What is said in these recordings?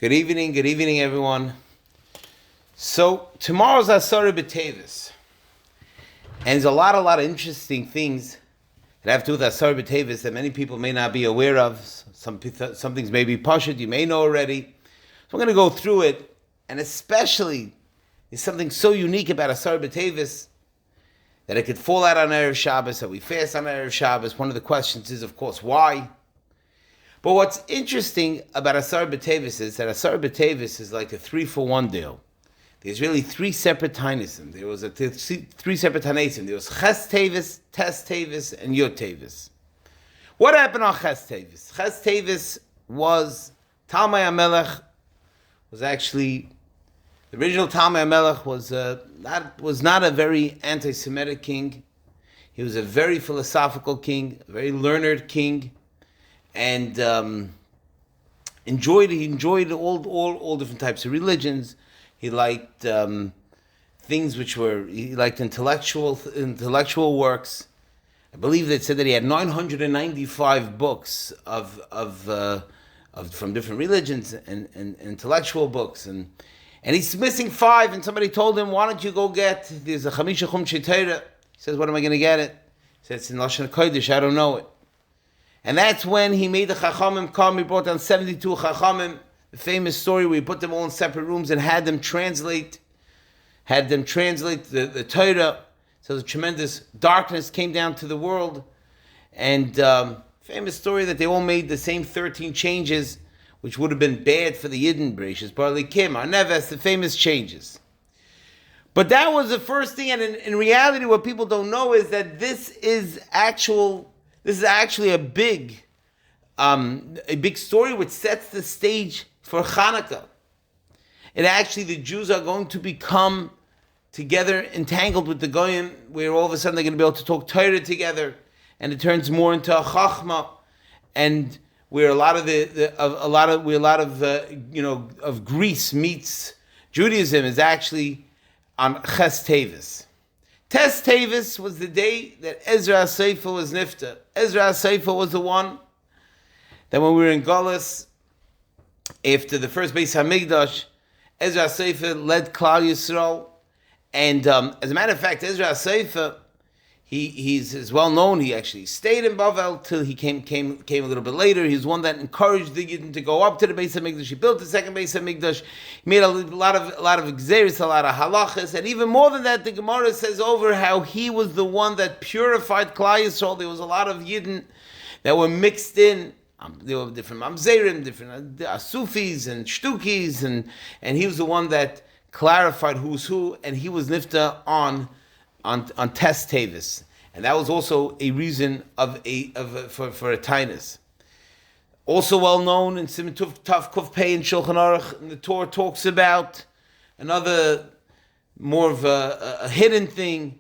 Good evening, everyone. So tomorrow's Asar BTeves, and there's a lot of interesting things that have to do with Asar BTeves that many people may not be aware of. Some things may be pashut, you may know already. So I'm going to go through it, and especially there's something so unique about Asar BTeves that it could fall out on Erev Shabbos, that we fast on Erev Shabbos. One of the questions is, of course, why? But what's interesting about Asar BTeves is that Asar BTeves is like a 3-for-1 deal. There's really three separate Tainism. There was three separate Tainism. There was Ches Teves, Tes Teves, and Yod Teves. What happened on Ches Teves? Ches Teves was Talmai HaMelech, was actually, the original Talmai HaMelech was not a very anti-Semitic king. He was a very philosophical king, a very learned king, and he enjoyed all different types of religions. He liked he liked intellectual works. I believe they said that he had 995 books of from different religions and intellectual books, and he's missing 5. And somebody told him, "Why don't you go get? There's a Chamisha Chumshei Torah." He says, "What am I going to get it?" He says, "It's in Lashon Kodesh. I don't know it." And that's when he made the Chachamim come. He brought down 72 Chachamim. The famous story where he put them all in separate rooms and had them translate the Torah. So the tremendous darkness came down to the world. And famous story that they all made the same 13 changes, which would have been bad for the Yidden, Bereshis, Barley Kim, Arneves, the famous changes. But that was the first thing, and in reality what people don't know is that this is actually a big story which sets the stage for Hanukkah. The Jews are going to become together, entangled with the Goyim, where all of a sudden they're going to be able to talk Torah together, and it turns more into a Chachma, and where a lot of Greece meets Judaism is actually on Ches Teves. Tes Teves was the day that Ezra HaSefer was nifta. Ezra HaSefer was the one that when we were in Galus, after the first Beis HaMikdash, Ezra HaSefer led Klal Yisrael. And as a matter of fact, Ezra HaSefer, he's well known. He actually stayed in Bavel till he came a little bit later. He's one that encouraged the Yidden to go up to the Beis HaMikdash. He built the second Beis HaMikdash. He made a lot of gzeris, a lot of halachas, and even more than that, the Gemara says over how he was the one that purified Klal Yisrael. There was a lot of Yidden that were mixed in. There were different mamzerim, different Sufis and Shtukis, and he was the one that clarified who's who, and he was nifta on Tes Teves, and that was also a reason for a tainus. Also well known in Siman Tuf Kuf Pei in Shulchan Aruch, and the Torah talks about another more of a hidden thing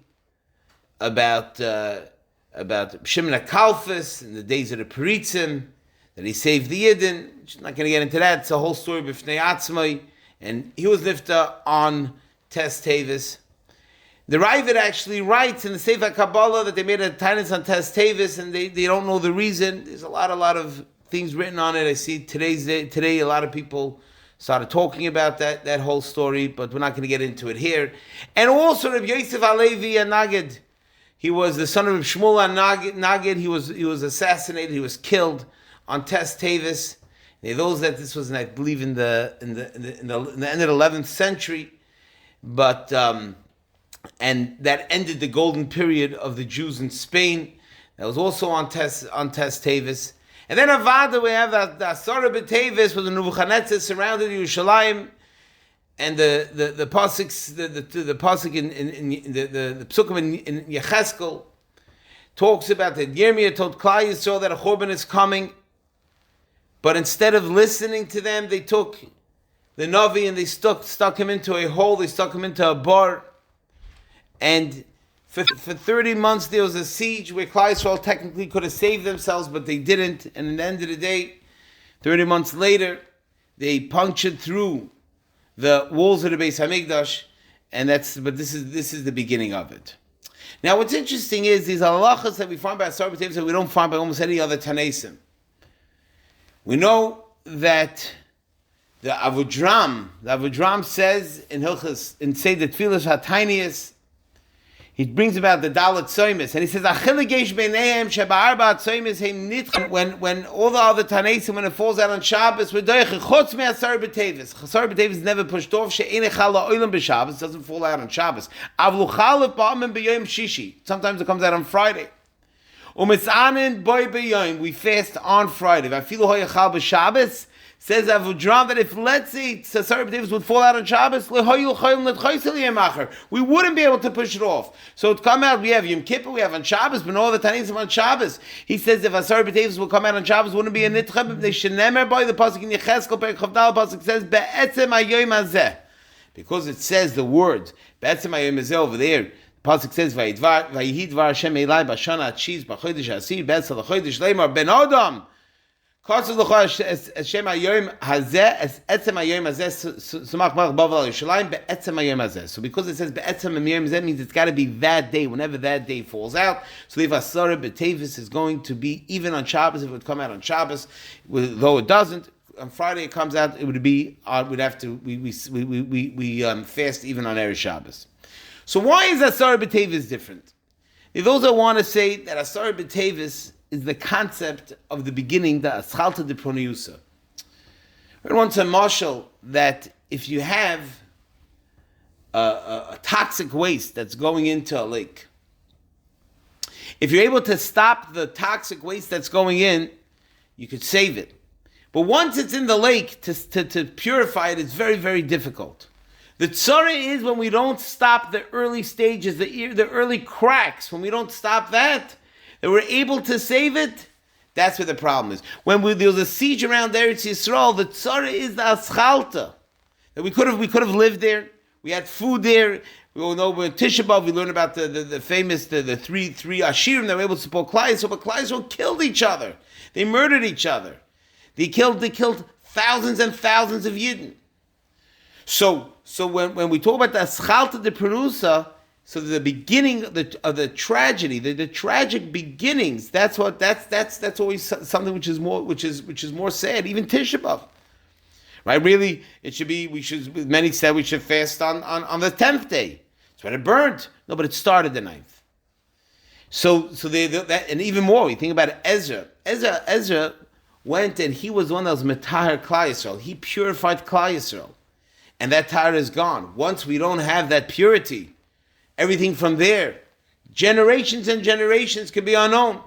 about Shimon HaKalfas in the days of the Peritzim, that he saved the Yidden. I'm not going to get into that. It's a whole story b'fnei atzmai, and he was nifta on Tes Teves. The Ravid actually writes in the Sefer Kabbalah that they made a tainus on Tes Teves, and they don't know the reason. There's a lot of things written on it. I see today a lot of people started talking about that whole story, but we're not going to get into it here. And also Rabbi Yosef Alevi Nagid, he was the son of Shmuel Nagid. He was assassinated. He was killed on Tes Teves. Those that this was, I believe, in the end of the 11th century, but and that ended the golden period of the Jews in Spain. That was also on Tes Teves. And then Avada, we have the Asar BTeves, where the Nebuchadnezzar surrounded Yerushalayim, and the pasuk in the psukim in Yecheskel talks about that Yirmiyah told Klal Yisrael that a Churban is coming, but instead of listening to them, they took the Navi and they stuck him into a hole. They stuck him into a bar. And for 30 months there was a siege where Klal Yisrael technically could have saved themselves, but they didn't. And at the end of the day, 30 months later, they punctured through the walls of the Beis HaMikdash, and this is the beginning of it. Now, what's interesting is these halachas that we find by Asar BTeves that we don't find by almost any other Tanaisim. We know that The Avodram says in Hilchas, in Seder Tfilas HaTinius, he brings about the Dalet Tzoymis, and he says, when all the other Tanaisim, when it falls out on Shabbos, we're doing chutz me Asar BTeves. Asar BTeves is never pushed off. She'ein echal la'olam b'Shabbos, doesn't fall out on Shabbos. Avlu chalef ba'amim b'yom shishi. Sometimes it comes out on Friday. Umitzanin boy b'yom. We fast on Friday. V'afilu hoyachal b'Shabbos. Says Avodram that if, let's say, Asar BTeves would fall out on Shabbos, we wouldn't be able to push it off. So it come out, we have Yom Kippur, we have on Shabbos, but all the Tanaisim on Shabbos. He says if Asar BTeves will come out on Shabbos, wouldn't be a nitcha. They should never buy the pasuk in Yecheskel, Perek Chavdal, pasuk says be'etzem hayom hazeh, because it says the word be'etzem hayom hazeh over there. The pasuk says Vayihi dvar Hashem elai b'shana atziz b'chodesh asir be'etzem l'chodesh leimar ben Adam. So because it says be'etzem hayom hazeh means it's got to be that day, whenever that day falls out. So if Asarah BTeves is going to be even on Shabbos, if it would come out on Shabbos, though it doesn't, on Friday it comes out, it would be, we'd have to, we fast even on Erev Shabbos. So why is Asarah BTeves different? If those that want to say that Asarah BTeves is the concept of the beginning, the Aschalta de Proniusa. We want to marshal that if you have a toxic waste that's going into a lake, if you're able to stop the toxic waste that's going in, you could save it. But once it's in the lake, to purify it is very, very difficult. The tzara is when we don't stop the early stages, the early cracks, when we don't stop that we're able to save it, that's where the problem is. When there was a siege around Eretz Yisrael, the tzara is the aschalta. That we could have lived there. We had food there. We all know when Tisha B'Av, we learn about the famous three Ashirim that were able to support Klal Yisrael, but Klal Yisrael killed each other. They murdered each other. They killed thousands and thousands of Yidden. So when we talk about the aschalta de Perusa, so the beginning of the tragedy, the tragic beginnings, that's always something which is more sad. Even Tisha B'Av, right? Really, it should be. Many said we should fast on the 10th day. It's when it burned. No, but it started the 9th. So that, and even more. You think about Ezra. Ezra went and he was one that was metahar Klal Yisrael. He purified Klal Yisrael, and that tahar is gone. Once we don't have that purity, everything from there, generations and generations could be unknown.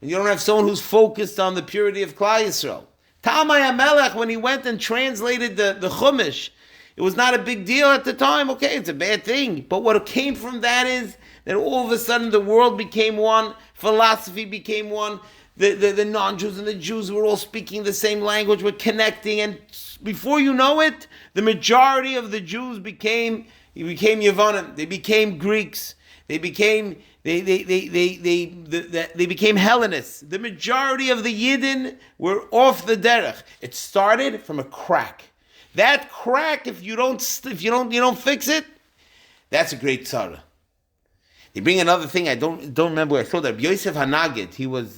And you don't have someone who's focused on the purity of Klal Yisrael. Talmai HaMelech, when he went and translated the Chumash, it was not a big deal at the time. Okay, it's a bad thing. But what came from that is that all of a sudden the world became one, philosophy became one, the non-Jews and the Jews were all speaking the same language, were connecting, and before you know it, the majority of the Jews became Yevonim. They became Greeks. They became Hellenists. The majority of the Yidden were off the derech. It started from a crack. That crack, if you don't fix it, that's a great tzara. They bring another thing. I don't remember where I saw that. Yosef Hanagid. He was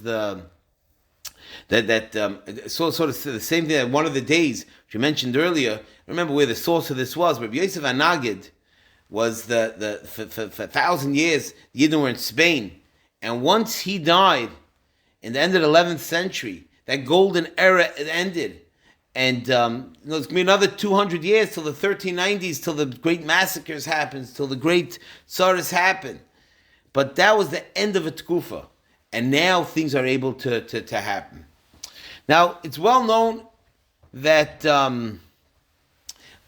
sort of the same thing. That one of the days which you mentioned earlier. Remember where the source of this was, but Yosef Hanagid was for 1,000 years, the Yidden were in Spain. And once he died, in the end of the 11th century, that golden era ended. And it's going to be another 200 years till the 1390s, till the great massacres happens, till the great tsaras happen. But that was the end of a tkufa. And now things are able to happen. Now, it's well known that that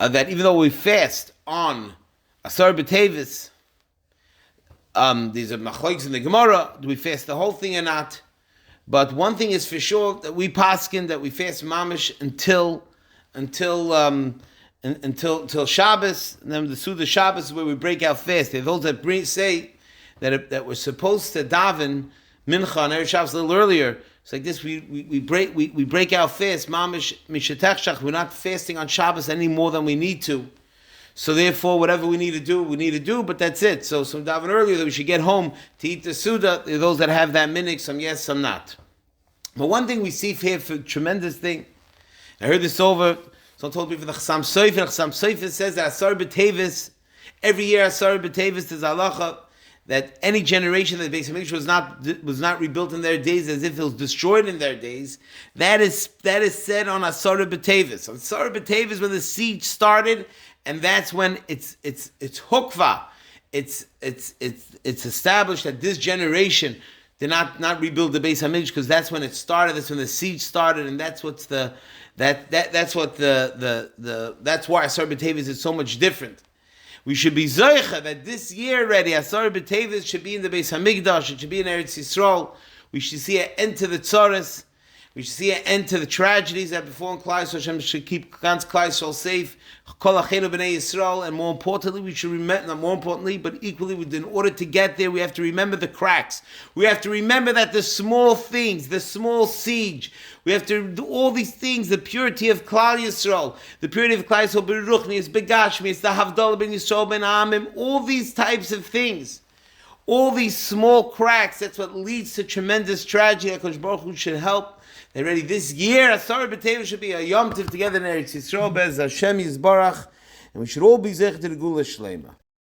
even though we fast on Asar BTeves, these are machlokes in the Gemara, do we fast the whole thing or not? But one thing is for sure, that we paskin that we fast mamish until Shabbos, and then the Suda Shabbos is where we break our fast. There are those that say that we're supposed to daven mincha on Erev Shabbos a little earlier. It's like this: we break our fast mamish mishatechshach. We're not fasting on Shabbos any more than we need to. So therefore, whatever we need to do, but that's it. So some daven earlier that we should get home to eat the Suda. There are those that have that minhag, some yes, some not. But one thing we see here, for tremendous thing, I heard this over So I told you for the Chassam Sofer. Chassam Sofer says that Asar BTeves, every year Asar BTeves is halacha that any generation that the Beis Hamikdash was not rebuilt in their days, as if it was destroyed in their days. That is said on Asar BTeves. Asar BTeves when the siege started, and that's when it's hukva. It's established that this generation did not rebuild the Beis Hamikdash because that's when it started. That's when the siege started, and that's what's that's why Asar BTeves is so much different. We should be zoicha that this year already Asar BTeves should be in the Beis Hamikdash. It should be in Eretz Yisrael. We should see an end to the tzaras. We should see an end to the tragedies that befall Klal Yisrael. Hashem should keep Klal Yisrael safe. Kol Acheinu B'nei Yisrael. And more importantly, we should remember, not more importantly, but equally, in order to get there, we have to remember the cracks. We have to remember that the small things, the small siege, we have to do all these things, the purity of Klal Yisrael, the purity of Klal Yisrael, Beruchni, it's Begashmi, it's the Havdalah Ben Yisrael Ben Amim, all these types of things. All these small cracks, that's what leads to tremendous tragedy. HaKadosh Baruch Hu should help. They're ready this year. Asar BTeves should be a Yom Tov together in Eretz Yisrael, Bez Hashem Yisbarach, and we should all be zeichet to the Gula Shleima.